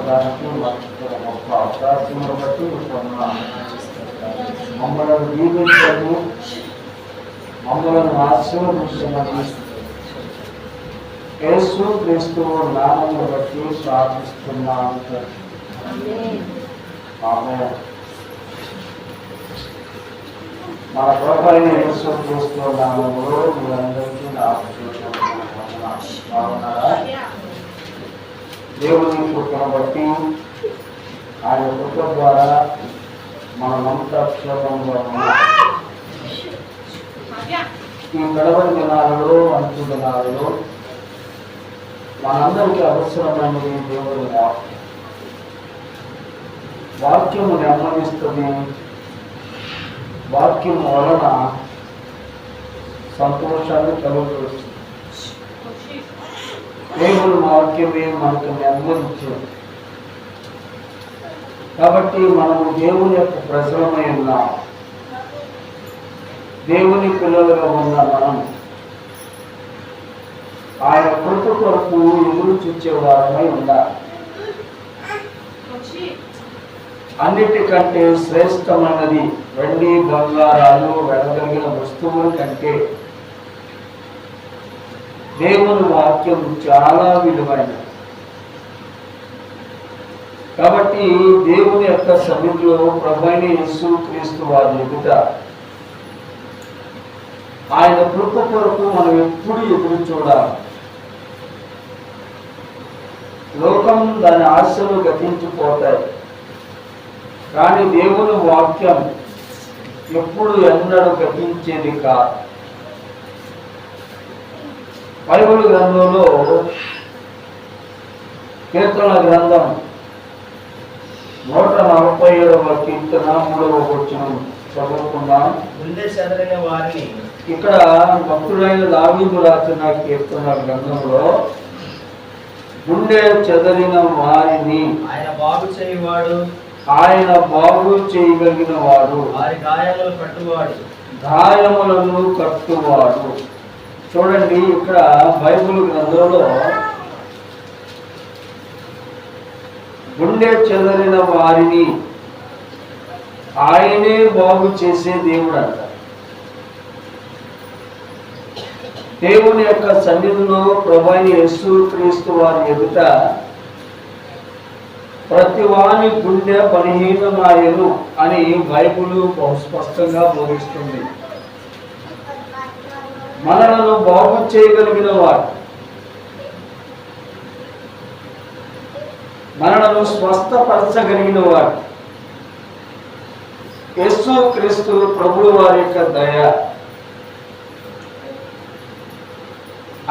చెప్పడానికి గొప్ప అవకాశమును బట్టి మమ్మల్ని దీవించండి, మమ్మల్ని ఆశీర్వదించమని యేసు క్రీస్తు నామమును బట్టి ప్రార్థిస్తున్నాము. ఆమేన్. మన ప్రభు అయిన యేసు క్రీస్తు నామములో మీరందరికీ బాగున్నారా? దేవుని కృపను బట్టి ఆయన కృప ద్వారా మనమంతా క్షేమంగా ఉన్నాం. ఈ గడవడి దినాలలో అంచు దినాలలో మనందరికీ అవసరమైనది దేవుని వాక్యం. వాక్యము నెమ్మదిస్తుంది. వాక్యం వలన సంతోషాన్ని కలుగుతుంది. దేవుని వాక్యమే మనకు నెమ్మదించేది. కాబట్టి మనము దేవుని యొక్క ప్రజలమై ఉన్నాం. దేవుని పిల్లలుగా ఉన్న మనం ఆయన కృప కొరకు ఎదురు చూచేవారమై ఉండాలి. అన్నిటికంటే శ్రేష్టమైనది వెండి బంగారాలు వెళ్ళగలిగిన వస్తువుల కంటే దేవుని వాక్యం చాలా విలువైనది. కాబట్టి దేవుని యొక్క సన్నిధిలో ప్రభువైన యేసు క్రీస్తు వారి ఎదుట ఆయన కృప కొరకు మనం ఎప్పుడు ఎదురు చూడాలి. లోకం దాని ఆశలు గతించిపోతాయి, కానీ దేవుని వాక్యం ఎప్పుడు ఎన్నడూ గతించేది కాదు. బైబిల్ గ్రంథంలో కీర్తన గ్రంథం 147వ కీర్తన 3వ వచనం చదువుకుందాం. గుండె చెదరిన వారిని, ఇక్కడ భక్తుడైన దావీదు రాసిన కీర్తన గ్రంథంలో గుండె చెదరిన వారిని ఆయన బాగు చేయవాడు, ఆయన బాగు చేయగలిగిన వాడు, వారి గాయములు కట్టువాడు, గాయములను కట్టువాడు. చూడండి, ఇక్కడ బైబిల్ గ్రంథంలో గుండె చెదరిన వారిని ఆయనే బాగు చేసే దేవుడు అంట. దేవుని యొక్క సన్నిధిలో ప్రభువైన యేసు క్రీస్తు వారి ఎదుట ప్రతి వాని గుండె బలహీనమాయను అని బైబిల్ బహు స్పష్టంగా బోధిస్తుంది. మనలను బాగు చేయగలిగిన వాడు, మనలను స్వస్థపరచగలిగిన వాడు యేసు క్రీస్తు ప్రభువు వారి యొక్క దయ.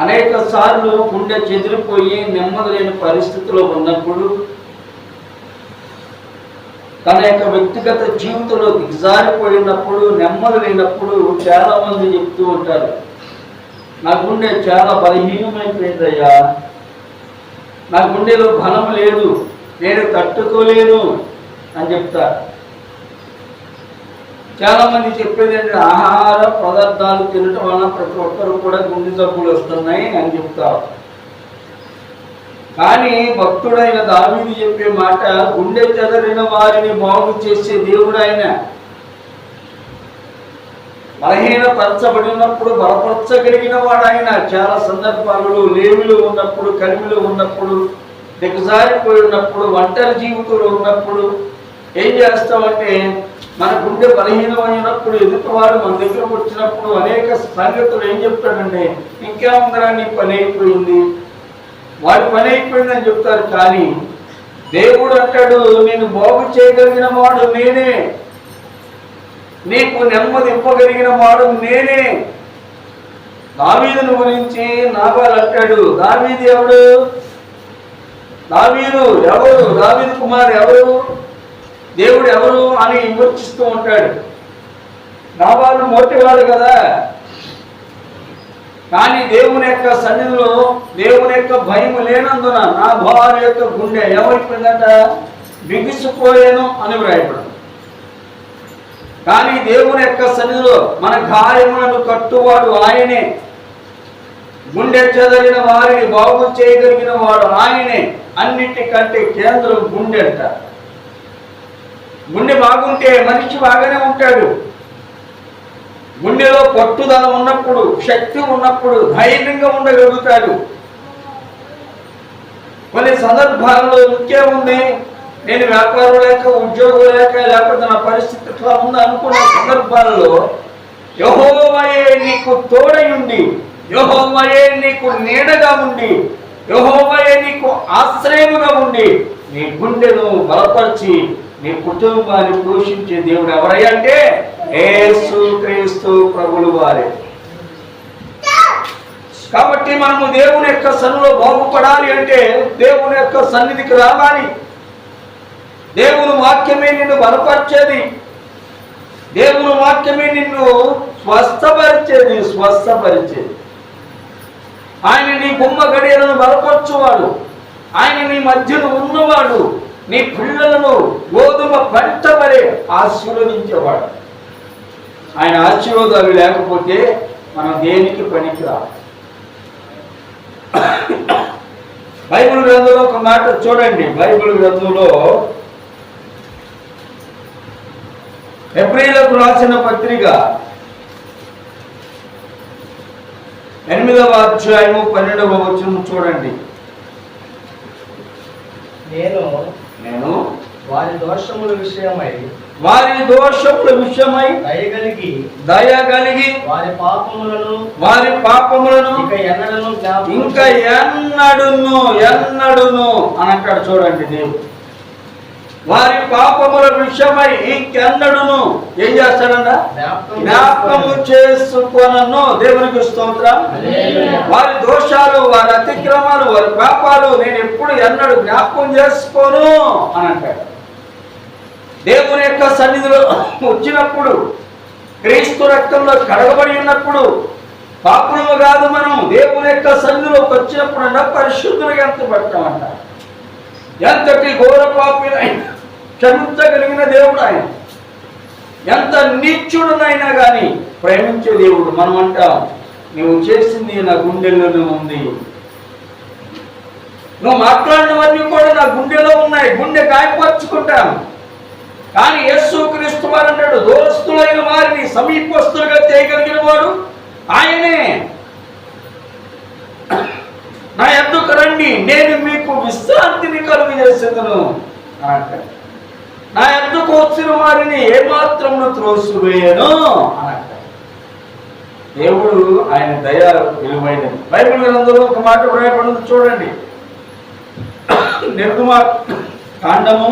అనేక సార్లు గుండె చెదిరిపోయి నెమ్మది లేని పరిస్థితిలో ఉన్నప్పుడు, తన యొక్క వ్యక్తిగత జీవితంలో దిగజారిపోయినప్పుడు, నెమ్మది లేనప్పుడు చాలా మంది చెప్తూ ఉంటారు, నా గుండె చాలా బలహీనమైపోయిందయ్యా, నా గుండెలో బలం లేదు, నేను తట్టుకోలేను అని చెప్తారు. చాలా మంది చెప్పేది ఏంటంటే ఆహార పదార్థాలు తినటం వలన ప్రతి ఒక్కరు కూడా గుండె జబ్బులు వస్తున్నాయి అని చెప్తారు. కానీ భక్తుడైన దావీదు చెప్పే మాట, గుండె చెదరిన వారిని బాగు చేసే దేవుడు ఆయన. బలహీనపరచబడినప్పుడు బలపరచగలిగిన వాడు ఆయన. చాలా సందర్భాలలో లేమిలో ఉన్నప్పుడు, కలిమిలో ఉన్నప్పుడు, దిగజారిపోయి ఉన్నప్పుడు, ఒంటరి జీవితంలో ఉన్నప్పుడు ఏం చేస్తామంటే, మన గుండె బలహీనమైనప్పుడు, ఎదుటివాడు మన దగ్గరకు వచ్చినప్పుడు అనేక సంగతులు ఏం చెప్తాడంటే, ఇంకేముందరా నీ పని అయిపోయింది, వాడి పని అయిపోయిందని చెప్తారు. కానీ దేవుడు అంటాడు, నేను బాగు చేయగలిగిన వాడు నేనే, నీకు నెమ్మది ఇవ్వగలిగిన వాడు నేనే. దావీదును గురించి నాబాలు అంటాడు, దావీదు ఎవడు, దావీదు ఎవరు, దావీదు కుమారు ఎవరు, దేవుడు ఎవరు అని విమర్శిస్తూ ఉంటాడు. నాబాలు మోటివాడు కదా. కానీ దేవుని యొక్క సన్నిధిలో దేవుని యొక్క భయం లేనందున నా భార్య యొక్క గుండె ఏమైపోయిందంట, బిగిసిపోయాను అని వ్రాయబడింది. కానీ దేవుని యొక్క సన్నిధిలో మన గాయములను కట్టువాడు ఆయనే, గుండె చెదరిన వారిని బాగు చేయగలిగిన వాడు ఆయనే. అన్నిటికంటే కేంద్రం గుండె అంట. గుండె బాగుంటే మనిషి బాగానే ఉంటాడు. గుండెలో పట్టుదల ఉన్నప్పుడు, శక్తి ఉన్నప్పుడు ధైర్యంగా ఉండగలుగుతాడు. కొన్ని సందర్భాల్లో ఇంకేముంది, నేను వ్యాపారం లేక, ఉద్యోగం లేక, లేకపోతే నా పరిస్థితి ఇట్లా ఉంది అనుకున్న సందర్భాల్లో యెహోవాయే నీకు తోడై ఉండి, యెహోవాయే నీకు నీడగా ఉండి, యెహోవాయే నీకు ఆశ్రయముగా ఉండి నీ గుండెను బలపరిచి నీ కుటుంబాన్ని పోషించే దేవుడు ఎవరయ్యా అంటే యేసుక్రీస్తు ప్రభువు వారే. కాబట్టి మనము దేవుని యొక్క సన్నిధిలో బాగుపడాలి అంటే దేవుని యొక్క సన్నిధికి రావాలి. దేవుని వాక్యమే నిన్ను బలపరిచేది, దేవుని వాక్యమే నిన్ను స్వస్థపరిచేది. ఆయన నీ బొమ్మ గడియలను బలపరచువాడు, ఆయన నీ మధ్యలో ఉన్నవాడు, నీ పిల్లలను గోధుమ పంట వలె ఆశీర్వదించేవాడు. ఆయన ఆశీర్వాదాలు లేకపోతే మనం దేనికి పనికిరాదు. బైబిల్ గ్రంథంలో ఒక మాట చూడండి. బైబిల్ గ్రంథంలో హెబ్రీయులకు రాసిన పత్రిక 8వ అధ్యాయము 12వ వచనం చూడండి. నేను వారి దోషముల విషయమై దయగలిగి వారి పాపములను ఇంకా ఎన్నడును అని అంటాడు. చూడండి, దేవుడు వారి పాపముల విషయమై ఇంకెన్నడును ఏం చేస్తాడన్న జ్ఞాపకము చేసుకొనను. దేవునికి స్తోత్రం. వారి దోషాలు, వారి అతిక్రమాలు, వారి పాపాలు నేను ఎప్పుడు ఎన్నడూ జ్ఞాపకం చేసుకోను అని అంటాడు. దేవుని యొక్క సన్నిధిలో వచ్చినప్పుడు, క్రీస్తు రక్తంలో కడగబడి ఉన్నప్పుడు, పాపులము కాదు మనం దేవుని యొక్క సన్నిధిలోకి వచ్చినప్పుడు పరిశుద్ధులుగా ఎంతబడతామంట. ఎంతటి ఘోర పాపినైనా క్షమించగలిగిన దేవుడు ఆయన. ఎంత నీచుడునైనా కానీ ప్రేమించే దేవుడు. మనం అంటాం, నువ్వు చేసింది నా గుండెల్లోనే ఉంది, నువ్వు మాట్లాడినవన్నీ కూడా నా గుండెలో ఉన్నాయి, గుండె గాయపరుచుకుంటాం. కానీ యేసుక్రీస్తు వారు అంటాడు, దూరస్తులైన వారిని సమీపస్తులుగా చేయగలిగిన వాడు ఆయనే. నా యొద్దకు రండి, నేను మీకు విశ్రాంతిని కలుగజేసేదను అంటాడు. నా యొద్దకు వచ్చిన వారిని ఏమాత్రమును త్రోసివేయను అంటాడు. దేవుడు ఆయన దయ విలువైనది. బైబిల్ గ్రంథంలో ఒక మాట రాయబడింది చూడండి. నిర్గమకాండము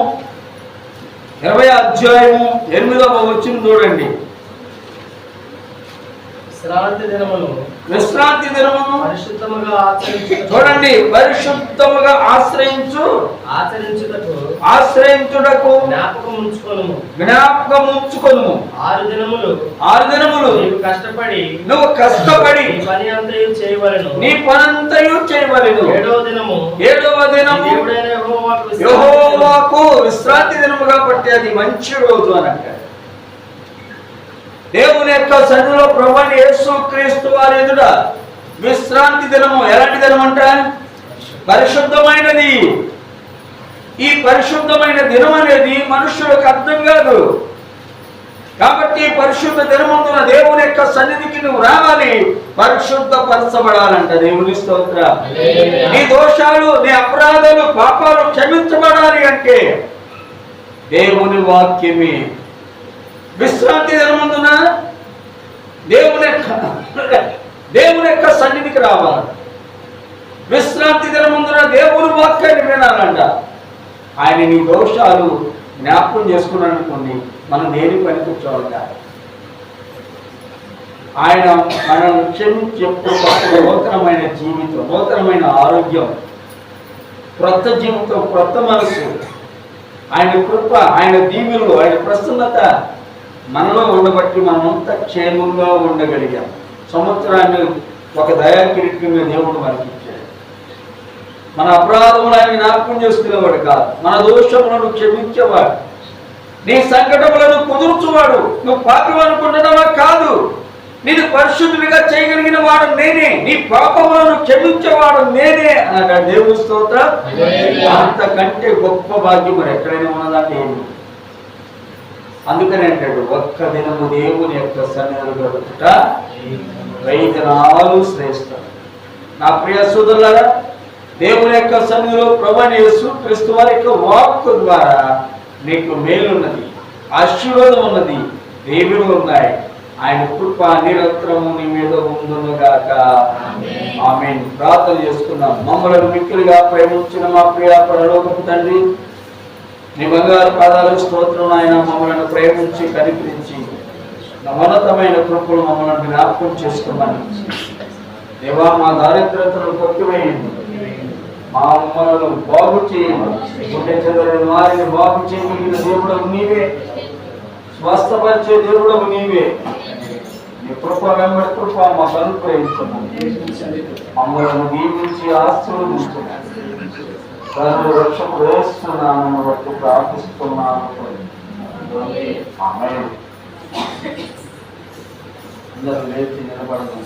20వ అధ్యాయము 8వ వచనం చూడండి. విశ్రాంతి దినమును చూడండి, పరిశుద్ధముగా ఆశ్రయించుటకు జ్ఞాపకం ఉంచుకొనుము. 6 దినములు నువ్వు కష్టపడి నీ పనంతయు చేయవలెను. 7వ దినము యెహోవాకు విశ్రాంతి దినముగా పట్టేది మంచి రోజు అని అంటాడు. దేవుని యొక్క సన్నిధిలో ప్రభువైన యేసుక్రీస్తు వారి ఎదుట విశ్రాంతి దినము ఎలాంటి దినం అంట? పరిశుద్ధమైనది. ఈ పరిశుద్ధమైన దినం అనేది మనుషులకు అర్థం కాదు. కాబట్టి పరిశుద్ధ దినమందున దేవుని యొక్క సన్నిధికి నువ్వు రావాలి, పరిశుద్ధపరచబడాలంట. దేవుని స్తోత్రం. నీ దోషాలు, నీ అపరాధాలు, పాపాలు క్షమించబడాలి అంటే దేవుని వాక్యమే. విశ్రాంతి దినమందున దేవుని యొక్క సన్నిధికి రావాలి. విశ్రాంతి దినమందున దేవుని వాక్యాన్ని వినాలంట. ఆయన నీ దోషాలు జ్ఞాపకం చేసుకున్నాడు అనుకోండి, మనం దేని పని కూర్చోవాలి. ఆయన మనల్ని క్షమించి నూతనమైన జీవితం, నూతనమైన ఆరోగ్యం, క్రొత్త జీవితం, క్రొత్త మనసు, ఆయన కృప, ఆయన దీవెనలు, ఆయన ప్రసన్నత మనలో ఉండబట్టి మనమంతా క్షేమంగా ఉండగలిగాం. సంవత్సరాన్ని ఒక దయాకిరీటంగా దేవుడు మనకి ఇచ్చాడు. మన అపరాధములు ఆయన జ్ఞాపకం చేసుకునేవాడు కాదు, మన దోషములను క్షమించేవాడు, నీ సంకటములను కుదుర్చువాడు. నువ్వు పాపం అనుకుంటున్నావా? కాదు, నేను పరిశుద్ధుడిగా చేయగలిగిన వాడు నేనే, నీ పాపములను క్షమించేవాడు నేనే అనగా దేవుని స్తోత్రం. అంతకంటే గొప్ప భాగ్యం మరి ఎక్కడైనా ఉన్నదంటే ఏమి? అందుకని అంటాడు, ఒక్క దినము దేవుని యొక్క సన్నిధిలో గడుపుట 1000 దినాలు శ్రేష్టం. నా ప్రియ సోదరులారా, దేవుని యొక్క సన్నిధిలో ప్రభువైన యేసుక్రీస్తు వారి యొక్క వాక్కు ద్వారా నీకు మేలున్నది, ఆశీర్వాదం ఉన్నది, దేవుడు ఉన్నాయి. ఆయన కృప నిరంతరము నీ మీద ఉండునుగాక. ఆమేన్. ప్రార్థన చేసుకున్నాం. మమ్మల్ని మిక్కిలిగా ప్రేమించిన మా ప్రియ పరలోకపు తండ్రి, నీ బంగారు పాదాలకు స్తోత్రం. ఆయన మమ్మల్ని ప్రేమించి కనికరించి ఉన్నతమైన కృపలు మమ్మల్ని జ్ఞాపకం చేసుకోమని దేవా, మా దారిద్రతను కొట్టివేయండి, మా అమ్మలను బాగు చేయండి, గుండె చెదరని వారిని బాగు చేయగలిగిన దేవుడవు నీవే, స్వస్థపరిచే దేవుడవు నీవే. నీ కృప వెంబడి కృప మాకు అనుగ్రహించమని మమ్మల్ని దీవించి ఆశీర్వదించమని రక్షకుడు యేసునామమున బట్టి ప్రార్థిస్తున్నాను. ఆమేన్. అందరూ లేచి నిలబడదాం.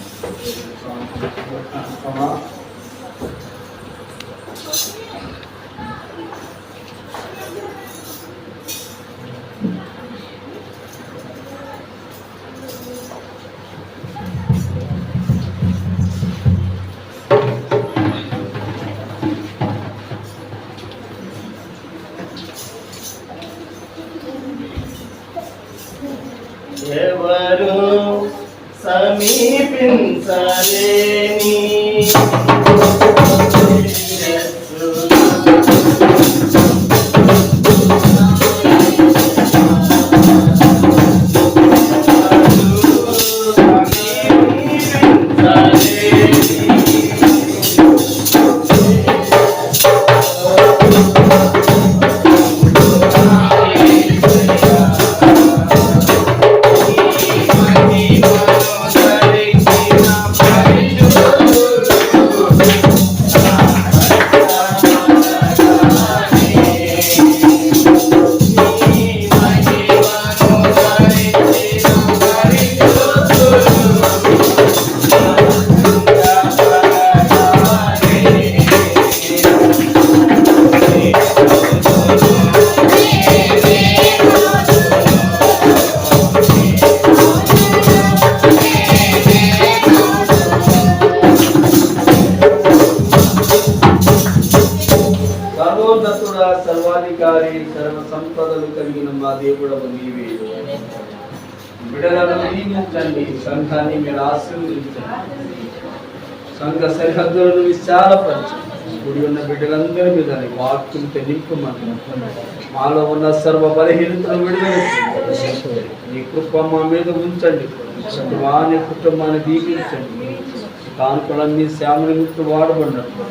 ఎవరు సమీపించలేని సర్వాధికారి సర్వ సంపదలు కలిగిన మా దేవుడవు నీవే. బిడ్డలను దీవించండి, సంఘాన్ని మీరు ఆశీర్వదించండి, సంఘ సరిహద్దులను విశాలపరచండి. కూడి ఉన్న బిడ్డలందరి మీద వాక్యంతో నింపమని, మాలో ఉన్న సర్వ బలహీనతను విడుదల నీ కృప మా మీద ఉంచండి. వాని కుటుంబాన్ని దీవించండి, కానుకలన్నీ శ్యామ నిమిత్తం వాడబడినట్టు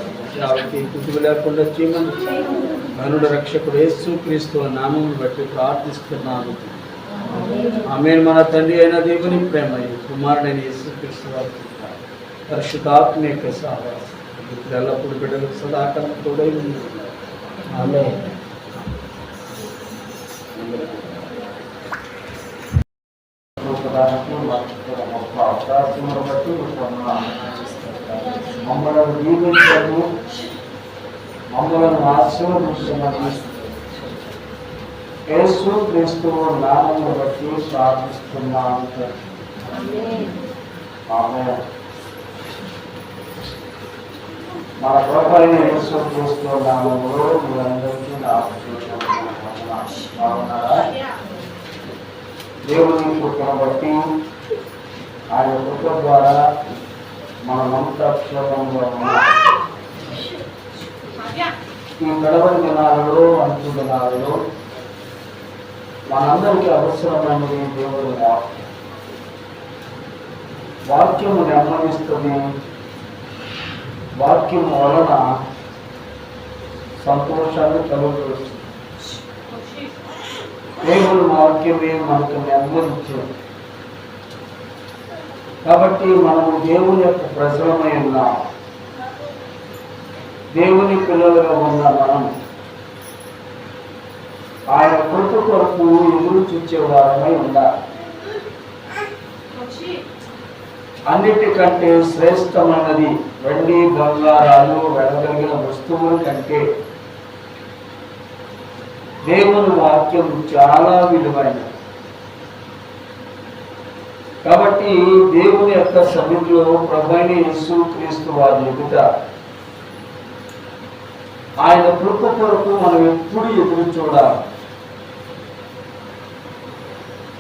కుటుంబం లేకుండా చేయమని ధనుడు రక్షకుడు యేసుక్రీస్తు నామమును బట్టి ప్రార్థిస్తున్నాను. ఆమేన్. మన తండ్రి అయిన దేవుని ప్రేమ, కుమారుడైన యేసుక్రీస్తు వారి పరిశుద్ధాత్మ యొక్క సహవాసం ఎల్లప్పుడు బిడ్డలకు సదాకాలం తోడై ఉంది. ఆమేన్. మమ్మల్ని దీవించండి, మమ్మల్ని ఆశీర్వదించమని యేసుక్రీస్తు నామమును బట్టి ప్రార్థిస్తున్నాను. ఆమేన్. మన ప్రభువైన యేసుక్రీస్తు నామములో మీరందరికీ బాగున్నారా? దేవుని కృపను బట్టి ఆయన కృప ద్వారా మనమంతా క్షేమంగా ఉన్నాం. ఈ గడవడి దినాలలో, అంచు దినాలలో మనందరికీ అవసరమైనది దేవుని వాక్యం. వాక్యము నెమ్మదిస్తుంది, వాక్యం వలన సంతోషాన్ని కలుగుతుంది. దేవుని వాక్యమే మనకు నెమ్మదించేది. కాబట్టి మనము దేవుని యొక్క ప్రజలమై ఉన్నాం. దేవుని పిల్లలుగా ఉన్న మనం ఆయన కృప కొరకు ఎదురు చూచేవారమై ఉండాలి. అన్నిటికంటే శ్రేష్టమైనది వెండి బంగారాలు వెలగలిగిన వస్తువుల కంటే దేవుని వాక్యం చాలా విలువైనది. కాబట్టి దేవుని యొక్క సన్నిధిలో ప్రభువైన యేసుక్రీస్తు వారి ఎదుట ఆయన కృప కొరకు మనం ఎప్పుడు ఎదురు చూడాలి.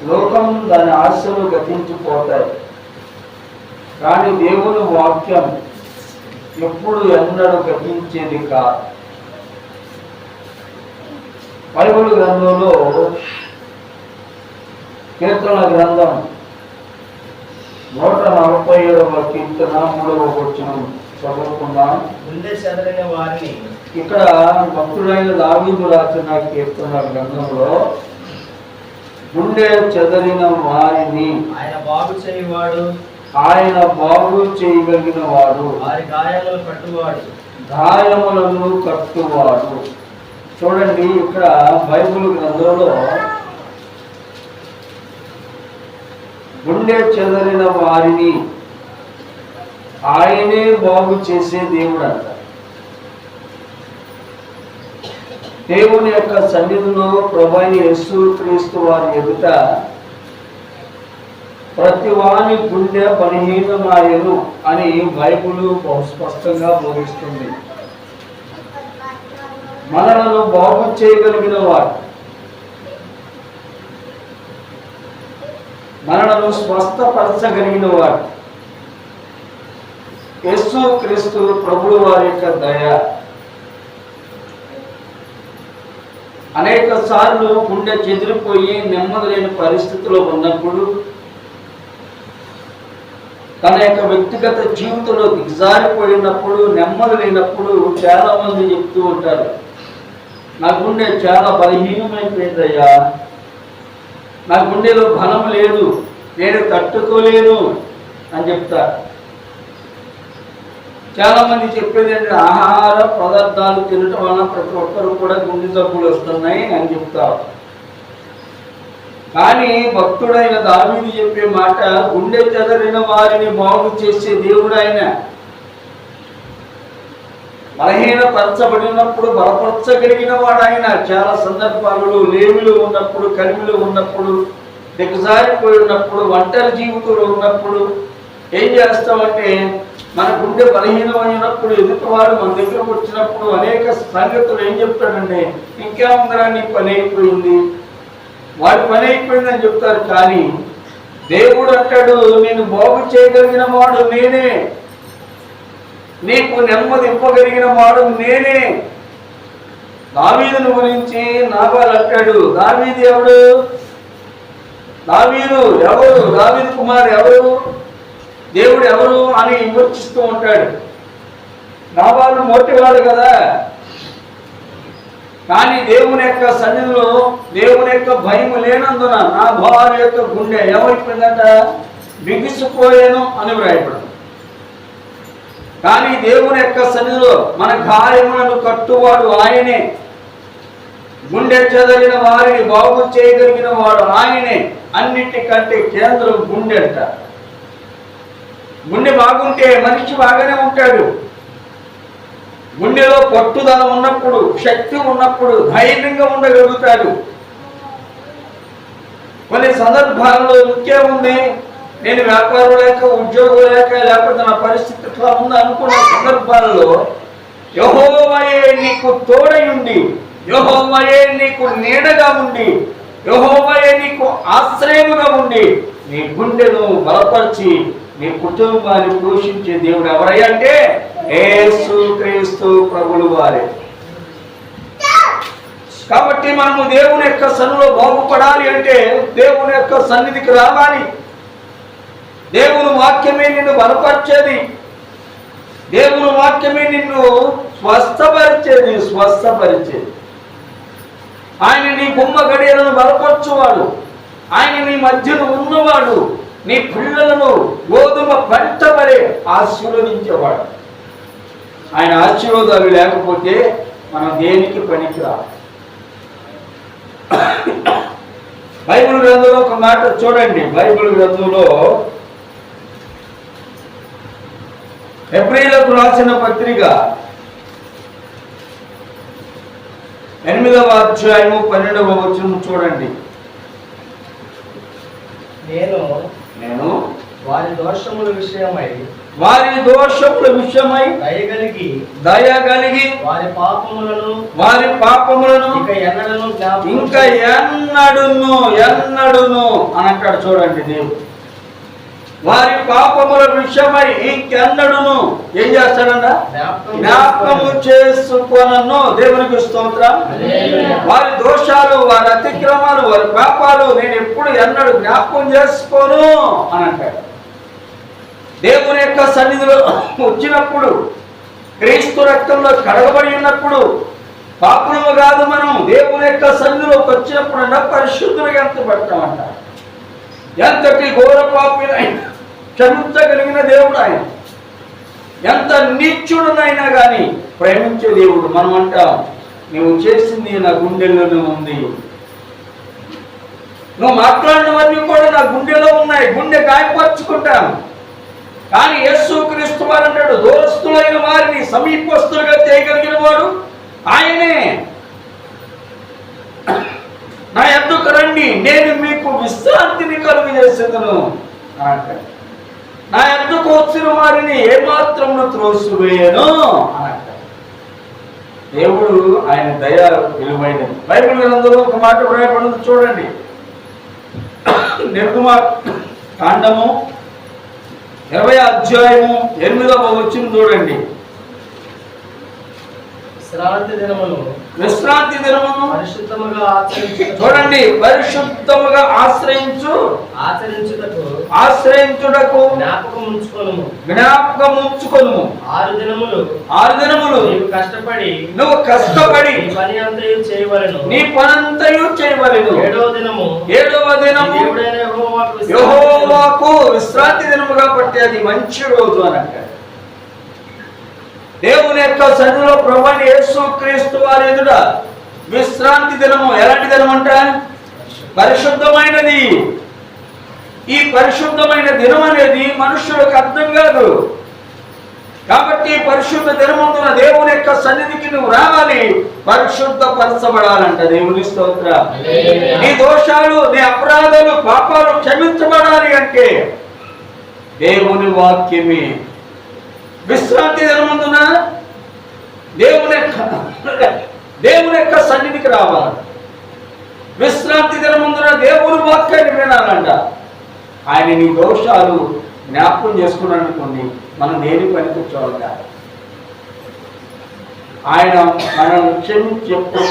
లోకం దాని ఆశలు గతించిపోతాయి, కానీ దేవుని వాక్యం ఎప్పుడు ఎన్నడూ గతించేది కాదు. బైబిల్ గ్రంథంలో కీర్తన గ్రంథం 147వ కీర్తన 3వ వచనం చదువుకుందాం. గుండె చెదరిన వారిని, ఇక్కడ భక్తుడైన దావీదు రాసిన కీర్తన గ్రంథంలో గుండె చెదరిన వారిని ఆయన బాగు చేయువాడు, ఆయన బాగు చేయగలిగిన వాడు, వారి గాయాలను కట్టువాడు, గాయములను కట్టువాడు. చూడండి, ఇక్కడ బైబిల్ గ్రంథంలో గుండె చెదరిన వారిని ఆయనే బాగు చేసే దేవుడు అంట. దేవుని యొక్క సన్నిధిలో ప్రభువైన యేసుక్రీస్తు వారి ఎదుట ప్రతి వాని గుండె బలహీనమాయను అని బైబిల్ బహు స్పష్టంగా బోధిస్తుంది. మనలను బాగు చేయగలిగిన వాడు, మనలను స్వస్థపరచగలిగిన వాడు యేసుక్రీస్తు ప్రభువు వారి యొక్క దయ. అనేక సార్లు గుండె చెదిరిపోయి నెమ్మది లేని పరిస్థితిలో ఉన్నప్పుడు, తన యొక్క వ్యక్తిగత జీవితంలో దిగజారిపోయినప్పుడు, నెమ్మది లేనప్పుడు చాలా మంది చెప్తూ ఉంటారు, నా గుండె చాలా బలహీనమైపోయిందయ్యా, నా గుండెలో బలం లేదు, నేను తట్టుకోలేను అని చెప్తారు. చాలా మంది చెప్పేది ఏంటంటే ఆహార పదార్థాలు తినటం వలన ప్రతి ఒక్కరు కూడా గుండె జబ్బులు వస్తున్నాయి అని చెప్తారు. కానీ భక్తుడైన దావీదు చెప్పే మాట, గుండె చెదరిన వారిని బాగు చేసే దేవుడు ఆయన. బలహీనపరచబడినప్పుడు బలపరచగలిగిన వాడు ఆయన. చాలా సందర్భాలలో లేమిలో ఉన్నప్పుడు, కలిమిలో ఉన్నప్పుడు, దిగజారిపోయి ఉన్నప్పుడు, ఒంటరి జీవితంలో ఉన్నప్పుడు ఏం చేస్తామంటే, మన గుండె బలహీనమైనప్పుడు ఎదుటివాడు మన దగ్గరకు వచ్చినప్పుడు అనేక సంగతులు ఏం చెప్తాడంటే, ఇంకేముందరా నీ పని అయిపోయింది, వాడి పని అయిపోయిందని చెప్తారు. కానీ దేవుడు అంటాడు, నేను బాగు చేయగలిగిన వాడు నేనే, నీకు నెమ్మది ఇవ్వగలిగిన వాడు నేనే. దావీదును గురించి నాబాలు అంటాడు, దావీదు ఎవడు, దావీదు ఎవరు, దావీదు కుమారు ఎవరు, దేవుడు ఎవరు అని విమర్శిస్తూ ఉంటాడు. నాబాలు మోటివాడు కదా. కానీ దేవుని యొక్క సన్నిధిలో దేవుని యొక్క భయం లేనందున నా భార్య యొక్క గుండె ఏమైపోయిందంట, బిగిసిపోయాను అని వ్రాయబడు. కానీ దేవుని యొక్క సన్నిధిలో మన గాయములను కట్టువాడు ఆయనే, గుండె చెదరిన వారిని బాగు చేయగలిగిన వాడు ఆయనే. అన్నిటికంటే కేంద్రం గుండె అంట. గుండె బాగుంటే మనిషి బాగానే ఉంటాడు. గుండెలో పట్టుదల ఉన్నప్పుడు, శక్తి ఉన్నప్పుడు ధైర్యంగా ఉండగలుగుతాడు. కొన్ని సందర్భాల్లో ఇంకేముంది, నేను వ్యాపారం లేక, ఉద్యోగం లేక, లేకపోతే నా పరిస్థితి ఇట్లా ఉంది అనుకున్న సందర్భాల్లో యెహోవాయే నీకు తోడై ఉండి, యెహోవాయే నీకు నీడగా ఉండి, యెహోవాయే నీకు ఆశ్రయముగా ఉండి నీ గుండెను బలపరిచి నీ కుటుంబాన్ని పోషించే దేవుడు ఎవరయ్యా అంటే యేసుక్రీస్తు ప్రభువు వారే. కాబట్టి మనము దేవుని యొక్క సన్నిధిలో బాగుపడాలి అంటే దేవుని యొక్క సన్నిధికి రావాలి. దేవుని వాక్యమే నిన్ను బలపరిచేది, దేవుని వాక్యమే నిన్ను స్వస్థపరిచేది. ఆయన నీ గుమ్మ గడియలను బలపరచువాడు, ఆయన నీ మధ్యన ఉన్నవాడు, నీ పిల్లలను గోధుమ పంట వలె ఆశీర్వదించేవాడు. ఆయన ఆశీర్వాదాలు లేకపోతే మనం దేనికి పనికిరాదు. బైబిల్ గ్రంథంలో ఒక మాట చూడండి. బైబిల్ గ్రంథంలో హెబ్రీయులకు రాసిన పత్రిక 8వ అధ్యాయము 12వ వచనం చూడండి. నేను వారి దోషముల విషయమై దయగలిగి వారి పాపములను ఇంకా ఎన్నడును అని అంటాడు. చూడండి, దేవుడు వారి పాపముల విషయమై ఇంకెన్నడును ఏం చేస్తాడంట? జ్ఞాపకము చేసుకొనను. దేవునికి స్తోత్రం. వారి దోషాలు, వారి అతిక్రమాలు, వారి పాపాలు నేను ఎప్పుడు ఎన్నడు జ్ఞాపకం చేసుకోను అని అంటాడు. దేవుని యొక్క సన్నిధిలో వచ్చినప్పుడు, క్రీస్తు రక్తంలో కడగబడి ఉన్నప్పుడు, పాపము కాదు, మనం దేవుని యొక్క సన్నిధిలోకి వచ్చినప్పుడు పరిశుద్ధులుగా ఎంత పడతామంట. ఎంతటి ఘోర పాపినైనా క్షమించగలిగిన దేవుడు ఆయన. ఎంత నీచుడునైనా కానీ ప్రేమించే దేవుడు. మనం అంటాం, నువ్వు చేసింది నా గుండెల్లోనే ఉంది, నువ్వు మాట్లాడినవన్నీ కూడా నా గుండెలో ఉన్నాయి, గుండె గాయపరుచుకుంటాను. కానీ యేసుక్రీస్తు వారు అంటాడు, దూరస్తులైన వారిని సమీపస్తులుగా చేయగలిగిన వాడు ఆయనే. నా యొద్దకు రండి, నేను మీకు విశ్రాంతిని కలుగజేసేదను అంటాడు. నా యొద్దకు వచ్చిన వారిని ఏమాత్రమును త్రోసివేయను అంటాడు. దేవుడు ఆయన దయ విలువైనది. బైబిల్ గ్రంథంలో ఒక మాట వ్రాయబడింది చూడండి. నిర్గమకాండము 20వ అధ్యాయము 8వ వచనం చూడండి. విశ్రాంతి దినమును చూడండి, పరిశుద్ధముగా ఆశ్రయించుటకు జ్ఞాపకం ఉంచుకొనుము. 6 దినములు నువ్వు కష్టపడి నీ పనంతయు చేయవలెను. 7వ దినము యెహోవాకు విశ్రాంతి దినముగా పట్టి అది మంచి రోజు అని అంటాడు. దేవుని యొక్క సన్నిధిలో ప్రభువైన యేసుక్రీస్తు వారి ఎదుట విశ్రాంతి దినము ఎలాంటి దినం అంటే పరిశుద్ధమైనది. ఈ పరిశుద్ధమైన దినం అనేది మనుషులకు అర్థం కాదు. కాబట్టి పరిశుద్ధ దినమందున దేవుని యొక్క సన్నిధికి నువ్వు రావాలి, పరిశుద్ధపరచబడాలంట. దేవుని స్తోత్రం. నీ దోషాలు, నీ అపరాధాలు, పాపాలు క్షమించబడాలి అంటే దేవుని వాక్యమే. విశ్రాంతి దినమందున దేవుని యొక్క సన్నిధికి రావాలి. విశ్రాంతి దినమందున దేవుని వాక్యాన్ని వినాలంట. ఆయన నీ దోషాలు జ్ఞాపకం చేసుకున్నానుకోండి, మనం దేని పనికి చూడాలి. ఆయన మనల్ని క్షమించేప్పుడు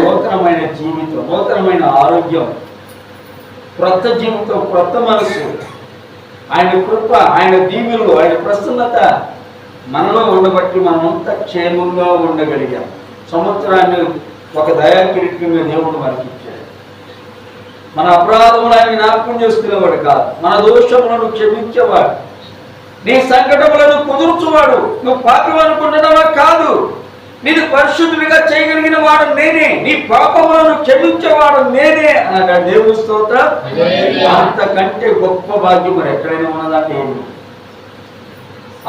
నూతనమైన జీవితం, నూతనమైన ఆరోగ్యం, క్రొత్త జీవితం, క్రొత్త మనసు, ఆయన కృప, ఆయన దీవెనలు, ఆయన ప్రసన్నత మనలో ఉండబట్టి మనమంతా క్షేమంగా ఉండగలిగాం. సంవత్సరాన్ని ఒక దయాకిరీటంగా దేవుడు మనకి ఇచ్చాడు. మన అపరాధములు ఆయన జ్ఞాపకం చేసుకునేవాడు కాదు, మన దోషములను క్షమించేవాడు, నీ సంకటములను కుదుర్చువాడు. నువ్వు పాపం అనుకుంటున్నావా? కాదు, నేను పరిశుద్ధుడిగా చేయగలిగిన వాడు నేనే, నీ పాపములను క్షమించేవాడు నేనే అన్నాడు. దేవుని స్తోత్రం. అంతకంటే గొప్ప భాగ్యం మరి ఎక్కడైనా ఉన్నదంటే ఏమి.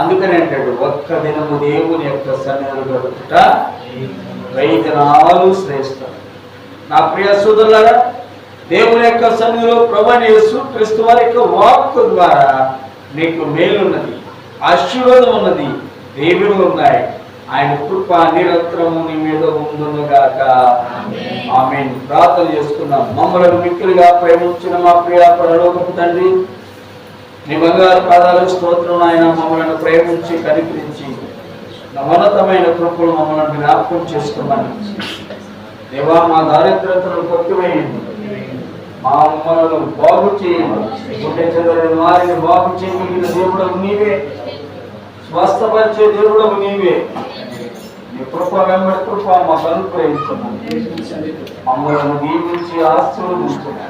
అందుకని అంటాడు, ఒక్క దినము దేవుని యొక్క సన్నిధిలో గడుపుట 1000 దినాలు శ్రేష్టం. నా ప్రియ సోదరులారా, దేవుని యొక్క సన్నిధిలో ప్రభువైన యేసుక్రీస్తు వారి యొక్క వాక్కు ద్వారా నీకు మేలున్నది, ఆశీర్వాదం ఉన్నది, దేవుడు ఉన్నాయి. ఆయన కృప నిరంతరము నీ మీద ఉండునుగాక. ఆమేన్. ప్రార్థన చేసుకున్నాం. మమ్మల్ని మిక్కిలిగా ప్రేమించిన మా ప్రియ పరలోకపు తండ్రి, నీ బంగారు పాదాలకు స్తోత్రం. ఆయన మమ్మల్ని ప్రేమించి కనికరించి ఉన్నతమైన కృపలు మమ్మల్ని జ్ఞాపకం చేసుకోమని దేవా, మా దారిద్రతను కొట్టివేయండి, మా అమ్మలను బాగు చేయండి, గుండె చెదరని వారిని బాగు చేయగలిగిన దేవుడవు నీవే, స్వస్థపరిచే దేవుడవు నీవే. నీ కృప వెంబడి కృప మాకు అనుగ్రహించమని మమ్మల్ని దీవించి ఆశీర్వదించమని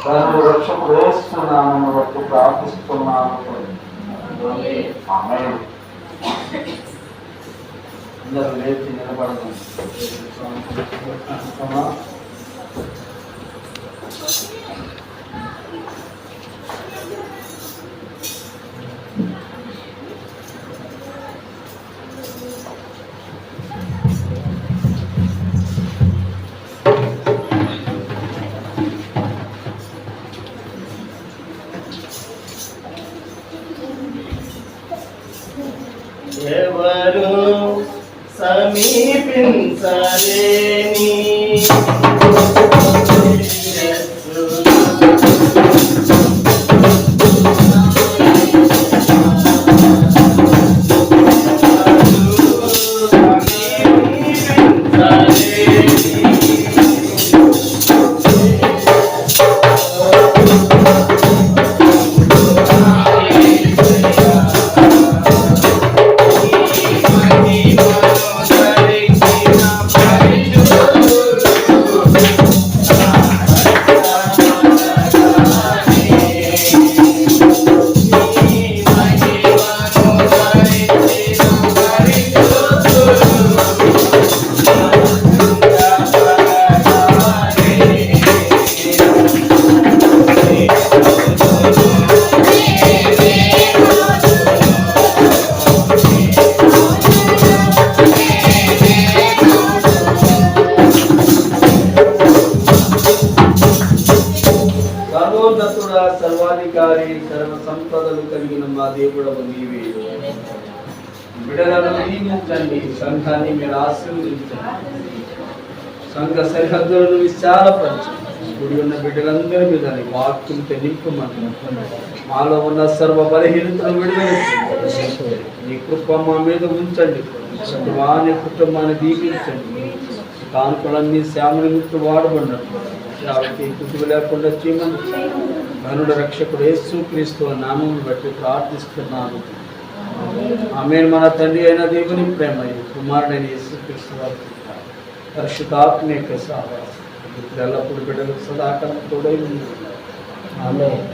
సర్వ రక్షకుడు యేసునామమున బట్టి ప్రార్థిస్తున్నాము. ఆమేన్. అందరూ లేచి నిలబడదాం. వర్ణించలేని సర్వోన్నతుడా, సర్వాధికారి, సర్వ సంపదలు కలిగిన మా దేవుడవు నీవే. బిడ్డలను దీవించండి, సంఘాన్ని మీరు ఆశీర్వదించండి, సంఘ సరిహద్దులను విశాలపరచండి. గుడి ఉన్న బిడ్డలందరి మీద వాక్యంతో నింపమని, మాలో ఉన్న సర్వ బలహీనతను విడుదల నీ కృప మా మీద ఉంచండి. వాని కుటుంబాన్ని దీవించండి, కానుకలన్నీ శ్యామని ముట్టు వాడబడినట్టు కుటుంబం లేకుండా చేయమని ధనుడు రక్షకుడు యేసు క్రీస్తు నామమును బట్టి ప్రార్థిస్తున్నాను. ఆమేన్. మన తండ్రి అయిన దేవుని ప్రేమ, కుమారుడైన యేసు క్రీస్తు వారి పరిశుద్ధాత్మ యొక్క సహవాసం ఎల్లప్పుడు బిడ్డలకు సదాకాలం తోడై ఉంది. ఆమేన్.